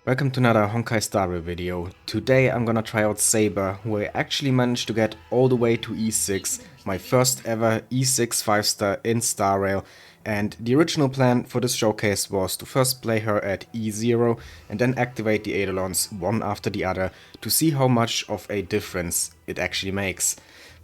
Welcome to another Honkai Star Rail video. Today I'm gonna try out Saber, where I actually managed to get all the way to E6, my first ever E6 5-star in Star Rail, and the original plan for this showcase was to first play her at E0 and then activate the eidolons one after the other to see how much of a difference it actually makes.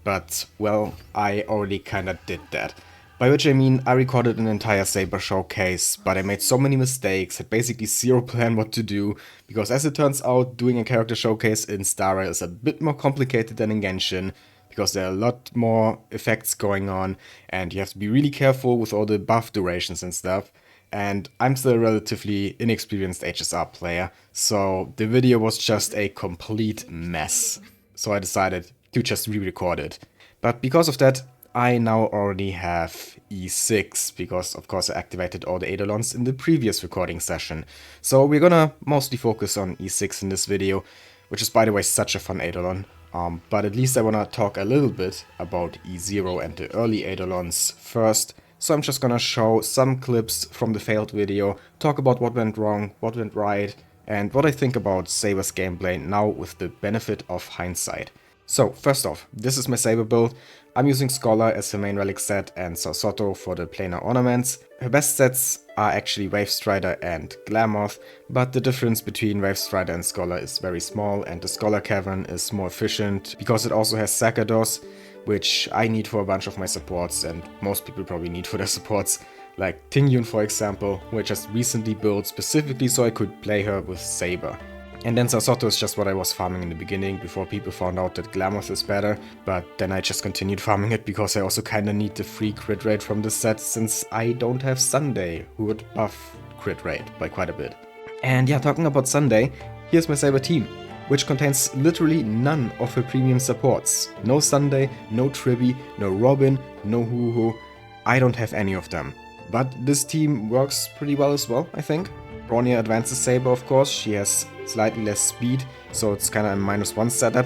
But, well, I already kinda did that. By which I mean, I recorded an entire Saber Showcase, but I made so many mistakes, had basically zero plan what to do, because as it turns out, doing a character showcase in Star Rail is a bit more complicated than in Genshin, because there are a lot more effects going on, and you have to be really careful with all the buff durations and stuff. And I'm still a relatively inexperienced HSR player, so the video was just a complete mess. So I decided to just re-record it. But because of that, I now already have E6, because of course I activated all the eidolons in the previous recording session. So we're gonna mostly focus on E6 in this video, which is by the way such a fun eidolon. But at least I wanna talk a little bit about E0 and the early eidolons first. So I'm just gonna show some clips from the failed video, talk about what went wrong, what went right, and what I think about Saber's gameplay now with the benefit of hindsight. So, first off, this is my Saber build. I'm using Scholar as her main relic set and Sasotto for the planar ornaments. Her best sets are actually Wave Strider and Glamoth, but the difference between Wave Strider and Scholar is very small, and the Scholar Cavern is more efficient because it also has Sacerdos, which I need for a bunch of my supports, and most people probably need for their supports, like Tingyun for example, who I just recently built specifically so I could play her with Saber. And then Sasotto is just what I was farming in the beginning, before people found out that Glamoth is better, but then I just continued farming it because I also kinda need the free crit rate from this set, since I don't have Sunday, who would buff crit rate by quite a bit. And yeah, talking about Sunday, here's my Saber team, which contains literally none of her premium supports. No Sunday, no Tribby, no Robin, no Hoo-Hoo. I don't have any of them. But this team works pretty well as well, I think. Bronya advances Saber, of course. She has slightly less speed, so it's kinda a -1 setup.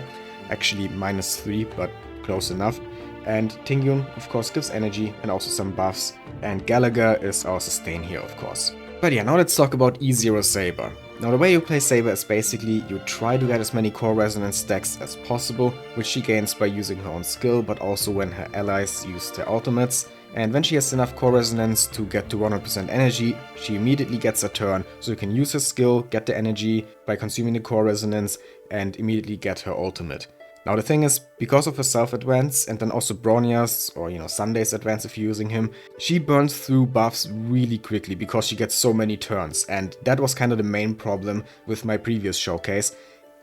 Actually -3, but close enough. And Tingyun, of course, gives energy and also some buffs. And Gallagher is our sustain here, of course. But yeah, now let's talk about E0 Saber. Now the way you play Saber is basically you try to get as many core resonance stacks as possible, which she gains by using her own skill, but also when her allies use their ultimates. And when she has enough core resonance to get to 100% energy, she immediately gets a turn, so you can use her skill, get the energy by consuming the core resonance, and immediately get her ultimate. Now the thing is, because of her self-advance, and then also Bronya's, or Sunday's advance if you're using him, she burns through buffs really quickly because she gets so many turns, and that was kind of the main problem with my previous showcase.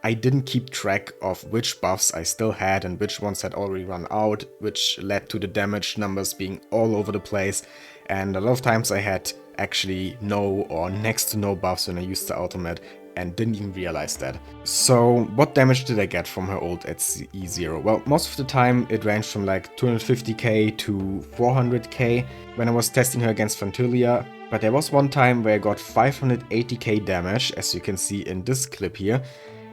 I didn't keep track of which buffs I still had and which ones had already run out, which led to the damage numbers being all over the place, and a lot of times I had actually no or next to no buffs when I used the ultimate and didn't even realize that. So what damage did I get from her ult at E0? Well, most of the time it ranged from like 250k to 400k when I was testing her against Fantilia, but there was one time where I got 580k damage, as you can see in this clip here.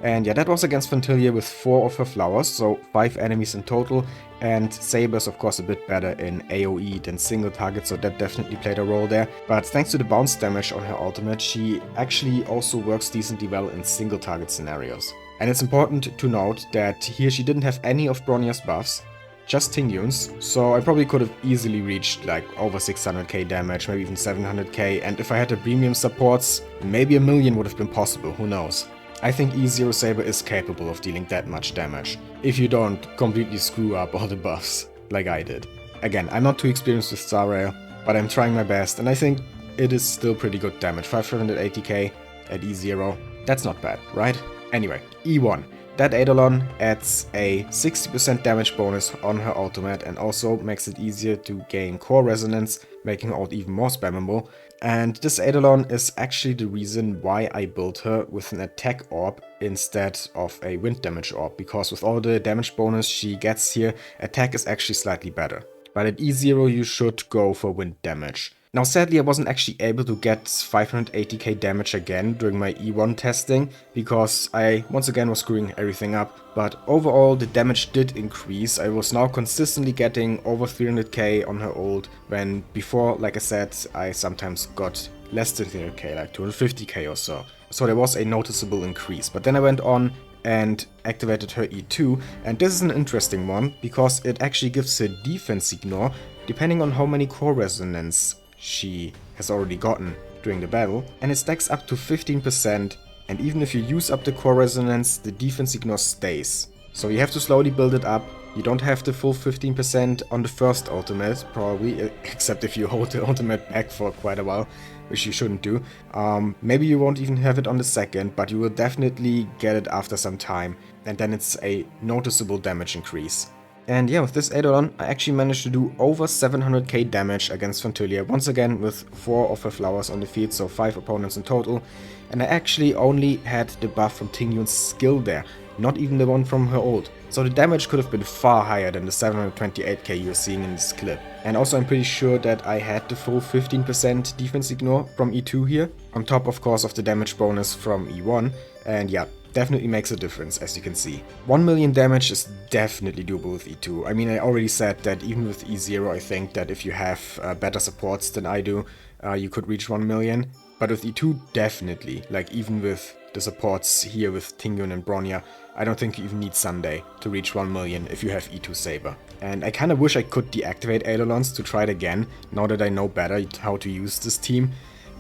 And yeah, that was against Fantilia with 4 of her flowers, so 5 enemies in total, and Saber's of course a bit better in AoE than single target, so that definitely played a role there. But thanks to the bounce damage on her ultimate, she actually also works decently well in single target scenarios. And it's important to note that here she didn't have any of Bronya's buffs, just Tingyun's, so I probably could have easily reached like over 600k damage, maybe even 700k, and if I had the premium supports, maybe a million would have been possible, who knows. I think E0 Saber is capable of dealing that much damage, if you don't completely screw up all the buffs, like I did. Again, I'm not too experienced with Star Rail, but I'm trying my best, and I think it is still pretty good damage. 580k at E0, that's not bad, right? Anyway, E1. That eidolon adds a 60% damage bonus on her ultimate and also makes it easier to gain core resonance, making her ult even more spammable. And this eidolon is actually the reason why I built her with an attack orb instead of a wind damage orb, because with all the damage bonus she gets here, attack is actually slightly better. But at E0 you should go for wind damage. Now sadly I wasn't actually able to get 580k damage again during my E1 testing, because I once again was screwing everything up, but overall the damage did increase. I was now consistently getting over 300k on her ult, when before, like I said, I sometimes got less than 300k, like 250k or so. so there was a noticeable increase. But then I went on and activated her E2, and this is an interesting one because it actually gives her defense ignore depending on how many core resonance she has already gotten during the battle, and it stacks up to 15%, and even if you use up the core resonance, the defense ignore stays. So you have to slowly build it up. You don't have the full 15% on the first ultimate, probably, except if you hold the ultimate back for quite a while, which you shouldn't do. Maybe you won't even have it on the second, but you will definitely get it after some time, and then it's a noticeable damage increase. And yeah, with this eidolon, I actually managed to do over 700k damage against Phantylia, once again with 4 of her flowers on the field, so 5 opponents in total. And I actually only had the buff from Tingyun's skill there, not even the one from her ult. So the damage could have been far higher than the 728k you're seeing in this clip. And also I'm pretty sure that I had the full 15% defense ignore from E2 here, on top of course of the damage bonus from E1, and yeah, definitely makes a difference, as you can see. 1 million damage is definitely doable with E2. I mean, I already said that even with E0, I think that if you have better supports than I do, you could reach 1 million. But with E2, definitely. Like, even with the supports here with Tingyun and Bronya, I don't think you even need Sunday to reach 1 million if you have E2 Saber. And I kinda wish I could deactivate eidolons to try it again, now that I know better how to use this team,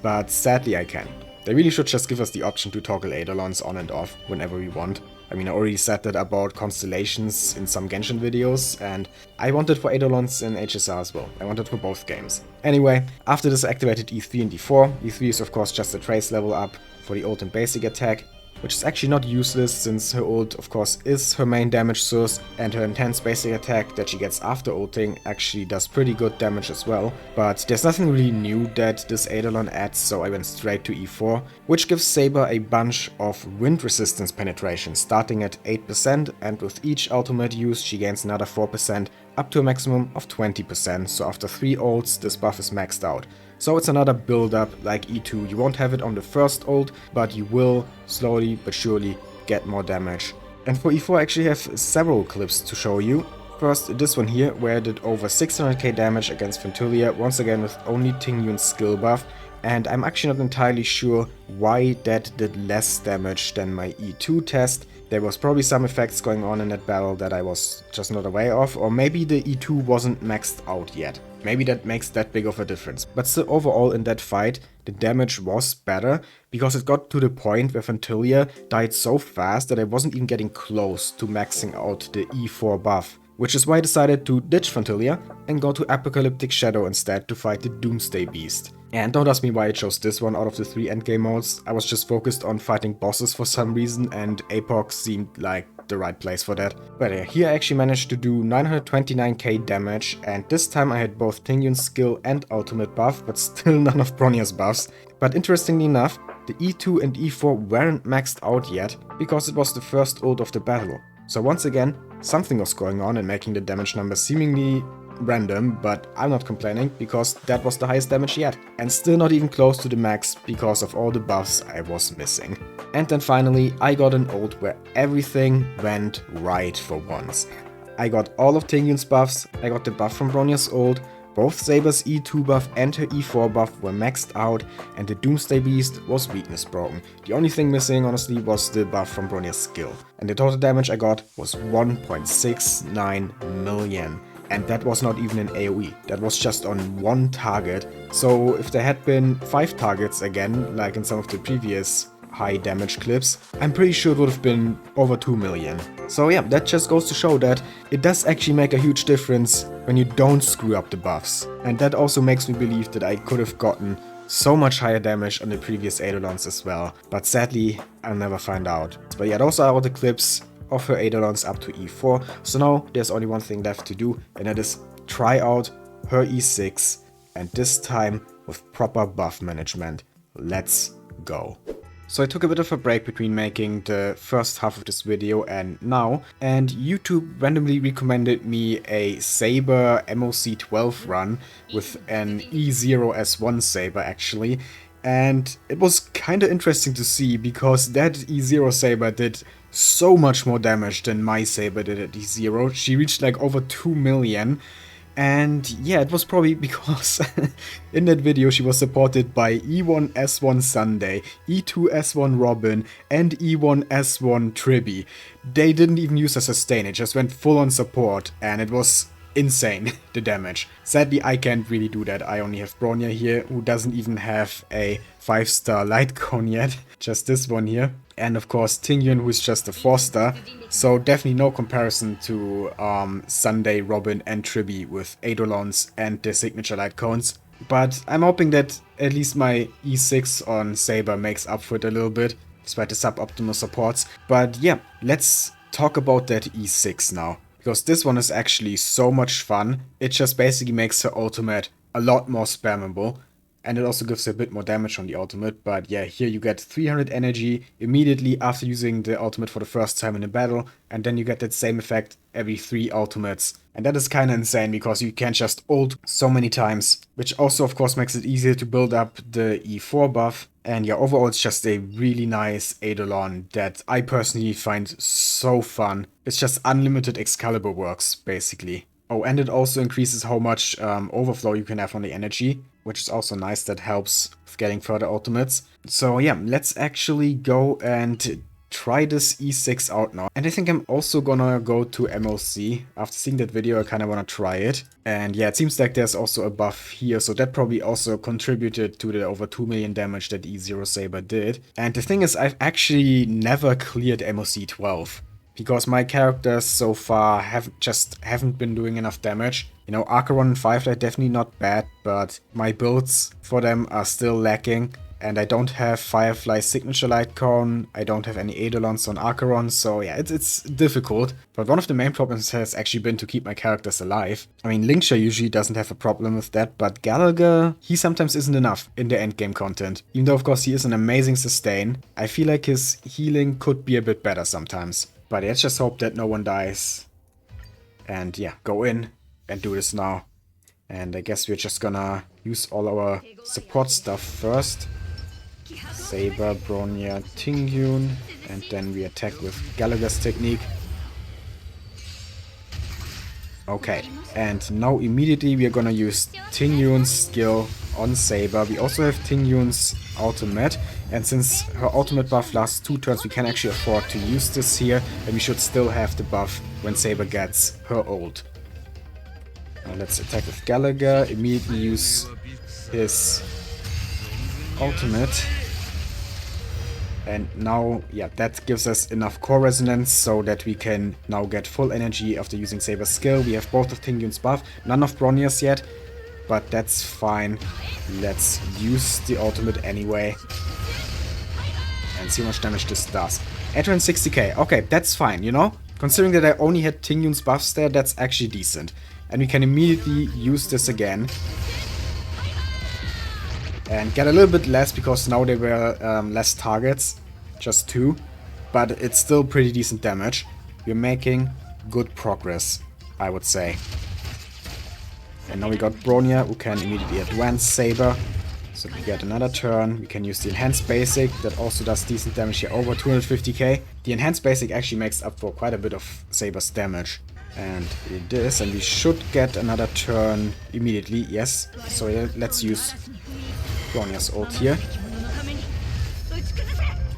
but sadly I can't. They really should just give us the option to toggle eidolons on and off whenever we want. I mean, I already said that about constellations in some Genshin videos, and I want it for eidolons in HSR as well. I want it for both games. Anyway, after this I activated E3 and E4. E3 is of course just a trace level up for the ult and basic attack, which is actually not useless since her ult of course is her main damage source, and her intense basic attack that she gets after ulting actually does pretty good damage as well. But there's nothing really new that this eidolon adds, so I went straight to E4, which gives Saber a bunch of wind resistance penetration starting at 8%, and with each ultimate use she gains another 4% up to a maximum of 20%, so after 3 ults this buff is maxed out. So it's another build up like E2, you won't have it on the first ult, but you will slowly but surely get more damage. And for E4 I actually have several clips to show you. First, this one here, where I did over 600k damage against Phantylia, once again with only Tingyun's skill buff, and I'm actually not entirely sure why that did less damage than my E2 test. There was probably some effects going on in that battle that I was just not aware of, or maybe the E2 wasn't maxed out yet. Maybe that makes that big of a difference. But still, overall in that fight, the damage was better, because it got to the point where Phantylia died so fast that I wasn't even getting close to maxing out the E4 buff. Which is why I decided to ditch Phantylia and go to Apocalyptic Shadow instead to fight the Doomsday Beast. And don't ask me why I chose this one out of the 3 endgame modes. I was just focused on fighting bosses for some reason, and Apoc seemed like the right place for that. But yeah, here I actually managed to do 929k damage, and this time I had both Tingyun's skill and ultimate buff, but still none of Bronya's buffs. But interestingly enough, the E2 and E4 weren't maxed out yet, because it was the first ult of the battle. So once again, something was going on and making the damage numbers seemingly random, but I'm not complaining because that was the highest damage yet. And still not even close to the max because of all the buffs I was missing. And then finally, I got an ult where everything went right for once. I got all of Tingyun's buffs, I got the buff from Bronya's ult, both Saber's E2 buff and her E4 buff were maxed out, and the Doomsday Beast was weakness broken. The only thing missing, honestly, was the buff from Bronya's skill. And the total damage I got was 1.69 million. And that was not even an AoE, that was just on one target. So if there had been 5 targets again, like in some of the previous high damage clips, I'm pretty sure it would have been over 2 million. So yeah, that just goes to show that it does actually make a huge difference when you don't screw up the buffs. And that also makes me believe that I could have gotten so much higher damage on the previous eidolons as well. But sadly, I'll never find out. But yeah, those are all the clips of her eidolons up to E4. So now there's only one thing left to do, and that is try out her E6, and this time with proper buff management. Let's go. So I took a bit of a break between making the first half of this video and now, and YouTube randomly recommended me a Saber MOC12 run with an E0 S1 Saber actually, and it was kinda interesting to see because that E0 Saber did so much more damage than my Saber did at E0. She reached like over 2 million. And yeah, it was probably because in that video she was supported by E1 S1 Sunday, E2 S1 Robin, and E1 S1 Tribby. They didn't even use a sustain, it just went full on support, and it was insane, the damage. Sadly, I can't really do that. I only have Bronya here, who doesn't even have a 5-star light cone yet. Just this one here. And of course Tingyun, who's just a 4-star. So definitely no comparison to Sunday, Robin and Tribby with eidolons and the signature light cones. But I'm hoping that at least my E6 on Saber makes up for it a little bit, despite the suboptimal supports. But yeah, let's talk about that E6 now. Because this one is actually so much fun. It just basically makes her ultimate a lot more spammable. And it also gives a bit more damage on the ultimate. But yeah, here you get 300 energy immediately after using the ultimate for the first time in a battle. And then you get that same effect every 3 ultimates. And that is kind of insane because you can just ult so many times. Which also of course makes it easier to build up the E4 buff. And yeah, overall it's just a really nice eidolon that I personally find so fun. It's just unlimited Excalibur works, basically. Oh, and it also increases how much overflow you can have on the energy, which is also nice. That helps with getting further ultimates. So yeah, let's actually go and try this E6 out now. And I think I'm also gonna go to MLC. After seeing that video, I kind of want to try it. And yeah, it seems like there's also a buff here, so that probably also contributed to the over 2 million damage that E0 Saber did. And the thing is, I've actually never cleared MLC 12. Because my characters so far haven't been doing enough damage. You know, Acheron and Firefly definitely not bad, but my builds for them are still lacking. And I don't have Firefly's signature light cone, I don't have any eidolons on Acheron, so yeah, it's difficult. But one of the main problems has actually been to keep my characters alive. I mean, Linkshire usually doesn't have a problem with that, but Gallagher, he sometimes isn't enough in the endgame content. Even though of course he is an amazing sustain, I feel like his healing could be a bit better sometimes. But let's just hope that no one dies. And yeah, go in and do this now. And I guess we're just gonna use all our support stuff first. Saber, Bronya, Tingyun. And then we attack with Gallagher's technique. Okay, and now immediately we are gonna use Tingyun's skill on Saber. We also have Tingyun's ultimate, and since her ultimate buff lasts 2 turns, we can actually afford to use this here, and we should still have the buff when Saber gets her ult. Now let's attack with Gallagher, immediately use his ultimate. And now, yeah, that gives us enough core resonance so that we can now get full energy after using Saber's skill. We have both of Tingyun's buff, none of Bronya's yet, but that's fine. Let's use the ultimate anyway. And see how much damage this does. 860k, okay, that's fine, you know? Considering that I only had Tingyun's buffs there, that's actually decent. And we can immediately use this again. And get a little bit less because now there were less targets, just 2, but it's still pretty decent damage. We're making good progress, I would say. And now we got Bronya, who can immediately advance Saber. So we get another turn. We can use the enhanced basic, that also does decent damage here, over 250k. The enhanced basic actually makes up for quite a bit of Saber's damage. And it is, and we should get another turn immediately, yes. So let's use Bronya's ult here.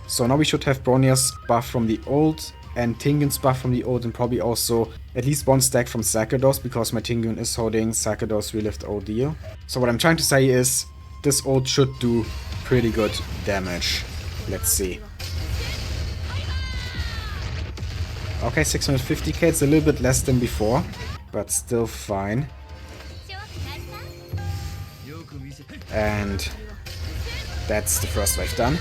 So now we should have Bronya's buff from the ult and Tingyun's buff from the ult, and probably also at least 1 stack from Sakados, because my Tingyun is holding Sakados Relift Ordeal. So what I'm trying to say is, this ult should do pretty good damage. Let's see. Okay, 650k, it's a little bit less than before, but still fine. And that's the first wave done.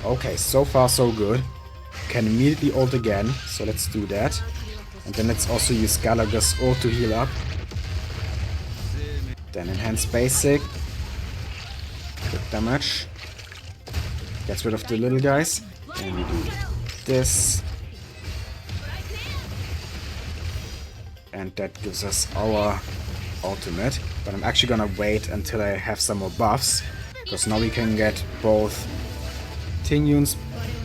Okay, so far so good. Can immediately ult again, so let's do that. And then let's also use Gallagher's ult to heal up. Then enhance basic. Good damage. Gets rid of the little guys. And we do this. And that gives us our ultimate. But I'm actually gonna wait until I have some more buffs, because now we can get both Tingyun's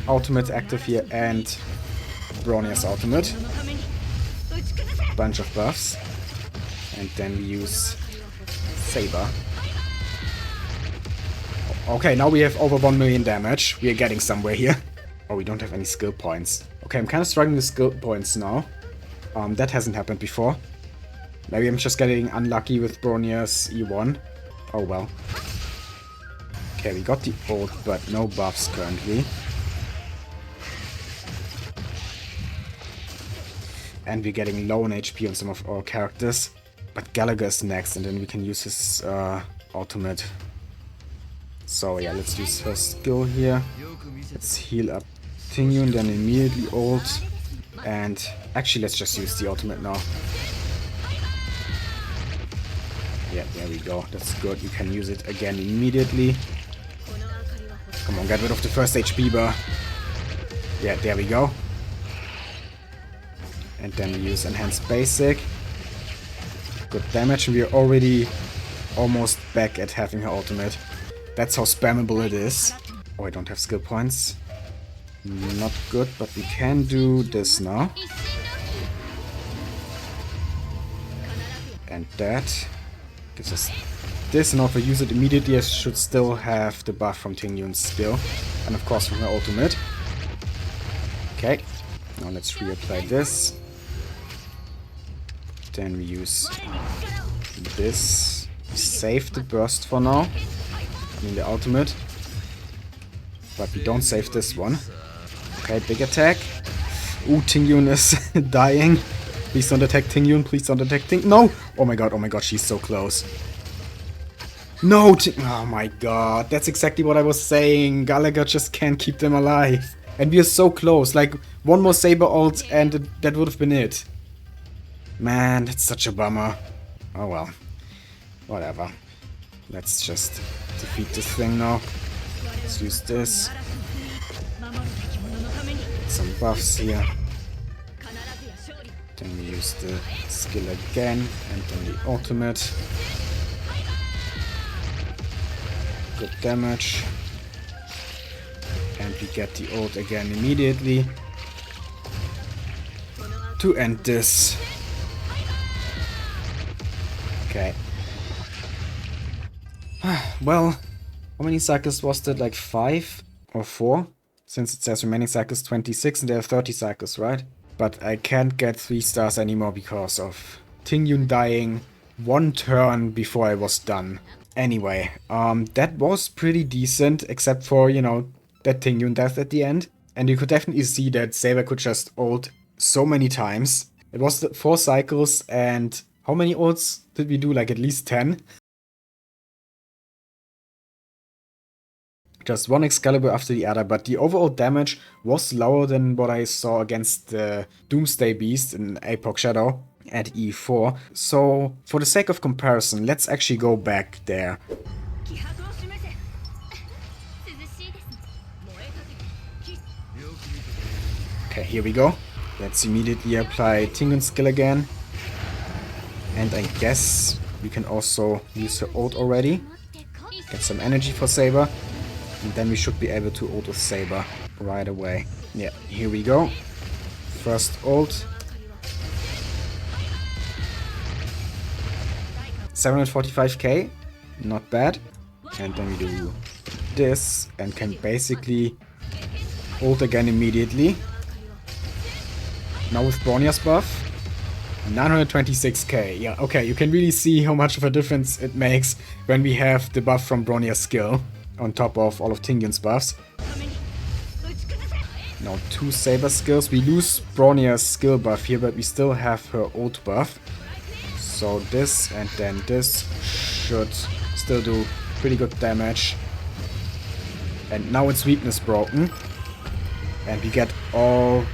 ultimate active here and Bronya's ultimate. Bunch of buffs. And then we use Saber. Okay, now we have over 1 million damage. We are getting somewhere here. Oh, we don't have any skill points. Okay, I'm kind of struggling with skill points now. That hasn't happened before. Maybe I'm just getting unlucky with Bronya's E1. Oh well. Okay, we got the ult, but no buffs currently. And we're getting low on HP on some of our characters. But Gallagher is next, and then we can use his ultimate. So yeah, let's use her skill here. Let's heal up Tingyun, then immediately ult. And actually, let's just use the ultimate now. Yeah, there we go. That's good. You can use it again immediately. Come on, get rid of the first HP bar. Yeah, there we go. And then we use Enhanced Basic. Good damage, and we are already almost back at having her ultimate. That's how spammable it is. Oh, I don't have skill points. Not good, but we can do this now. And that gives us this, and if I use it immediately, I should still have the buff from Tingyun's skill. And of course from her ultimate. Okay, now let's reapply this. Then we use this. Save the burst for now. I mean the ultimate. But we don't save this one. Okay, big attack. Ooh, Tingyun is dying. Please don't attack Tingyun, please don't attack Tingyun. No! Oh my god, she's so close. No! Oh my god, that's exactly what I was saying. Gallagher just can't keep them alive. And we are so close, like one more Saber ult and that would have been it. Man, that's such a bummer. Oh well. Whatever. Let's just defeat this thing now. Let's use this. Some buffs here. Then we use the skill again, and then the ultimate. Good damage. And we get the ult again immediately. To end this. Okay. Well, how many cycles was that? Like 5 or 4? Since it says remaining cycles 26 and there are 30 cycles, right? But I can't get 3 stars anymore because of Tingyun dying 1 turn before I was done. Anyway, that was pretty decent, except for, you know, that Tingyun death at the end. And you could definitely see that Saber could just ult so many times. It was 4 cycles, and how many ults did we do? Like at least 10? Just one Excalibur after the other, but the overall damage was lower than what I saw against the Doomsday Beast in Apocalyptic Shadow at E4. So, for the sake of comparison, let's actually go back there. Okay, here we go. Let's immediately apply Tingyun's skill again. And I guess we can also use her ult already. Get some energy for Saber. And then we should be able to ult with Saber right away. Yeah, here we go. First ult. 745k. Not bad. And then we do this and can basically ult again immediately. Now with Bronya's buff. 926k. Yeah, okay, you can really see how much of a difference it makes when we have the buff from Bronya's skill on top of all of Tingyun's buffs. Now 2 Saber skills. We lose Bronya's skill buff here, but we still have her ult buff. So this and then this should still do pretty good damage. And now its weakness broken. And we get all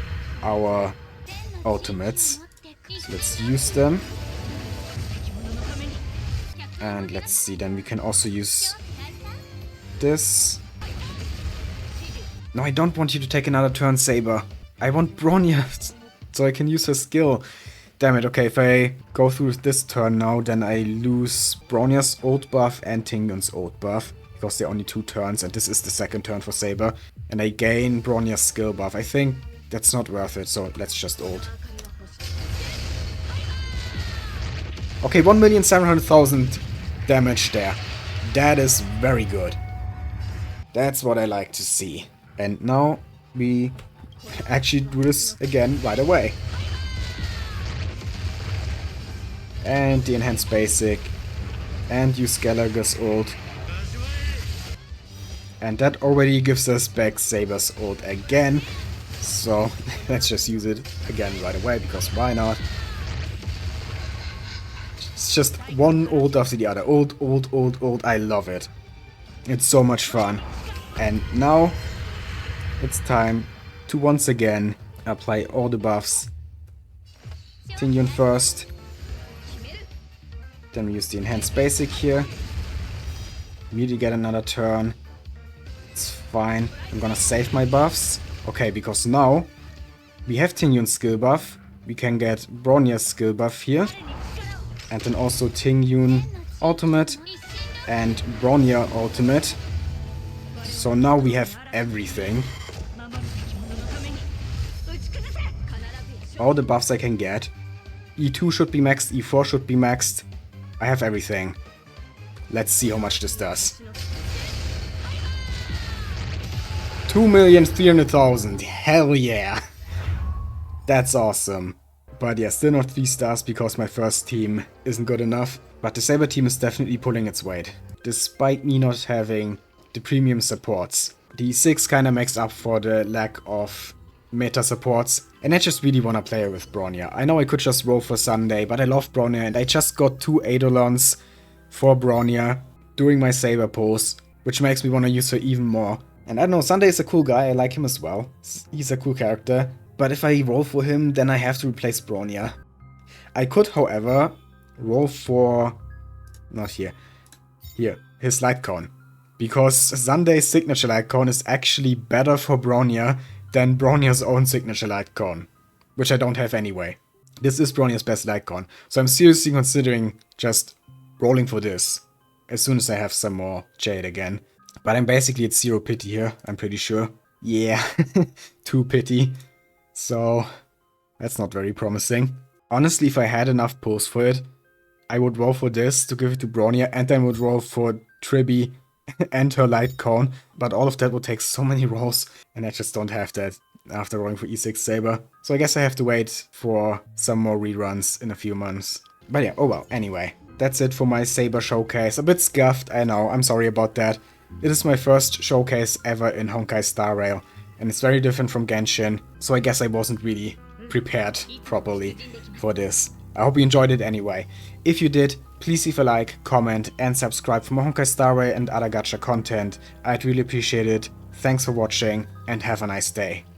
our ultimates. So let's use them. And let's see, then we can also use this. No, I don't want you to take another turn, Saber. I want Bronya, so I can use her skill. Damn it, okay, if I go through this turn now, then I lose Bronya's ult buff and Tingyun's ult buff. Because they're only 2 turns, and this is the 2nd turn for Saber. And I gain Bronya's skill buff. I think that's not worth it, so let's just ult. Okay, 1,700,000 damage there. That is very good. That's what I like to see. And now we actually do this again right away. And the enhanced basic. And use Gallagher's ult. And that already gives us back Saber's ult again. So let's just use it again right away, because why not? It's just one ult after the other. Ult, ult, ult, ult. I love it. It's so much fun. And now it's time to once again apply all the buffs. Tingyun first. Then we use the enhanced basic here. Immediately get another turn. It's fine. I'm gonna save my buffs. Okay, because now we have Tingyun's skill buff. We can get Bronya's skill buff here. And then also Tingyun ultimate and Bronya ultimate. So now we have everything. All the buffs I can get. E2 should be maxed, E4 should be maxed. I have everything. Let's see how much this does. 2,300,000. Hell yeah. That's awesome. But yeah, still not 3 stars because my first team isn't good enough. But the Saber team is definitely pulling its weight. Despite me not having the premium supports. The E6 kinda makes up for the lack of meta supports. And I just really wanna play with Bronya. I know I could just roll for Sunday, but I love Bronya and I just got 2 eidolons for Bronya during my Saber pose, which makes me wanna use her even more. And I don't know, Sunday is a cool guy, I like him as well. He's a cool character. But if I roll for him, then I have to replace Bronya. I could, however, roll for... not here. Here, his light cone. Because Sunday's signature light cone is actually better for Bronya than Bronya's own signature light cone. Which I don't have anyway. This is Bronya's best light cone. So I'm seriously considering just rolling for this. As soon as I have some more Jade again. But I'm basically at 0 pity here, I'm pretty sure. Yeah, 2 pity. So, that's not very promising. Honestly, if I had enough pulls for it, I would roll for this to give it to Bronya, and then would roll for Tribby and her light cone. But all of that would take so many rolls, and I just don't have that after rolling for E6 Saber. So I guess I have to wait for some more reruns in a few months. But yeah, oh well, anyway. That's it for my Saber showcase. A bit scuffed, I know, I'm sorry about that. It is my first showcase ever in Honkai Star Rail. And it's very different from Genshin, so I guess I wasn't really prepared properly for this. I hope you enjoyed it anyway. If you did, please leave a like, comment and subscribe for more Honkai Star Rail and other gacha content. I'd really appreciate it. Thanks for watching and have a nice day.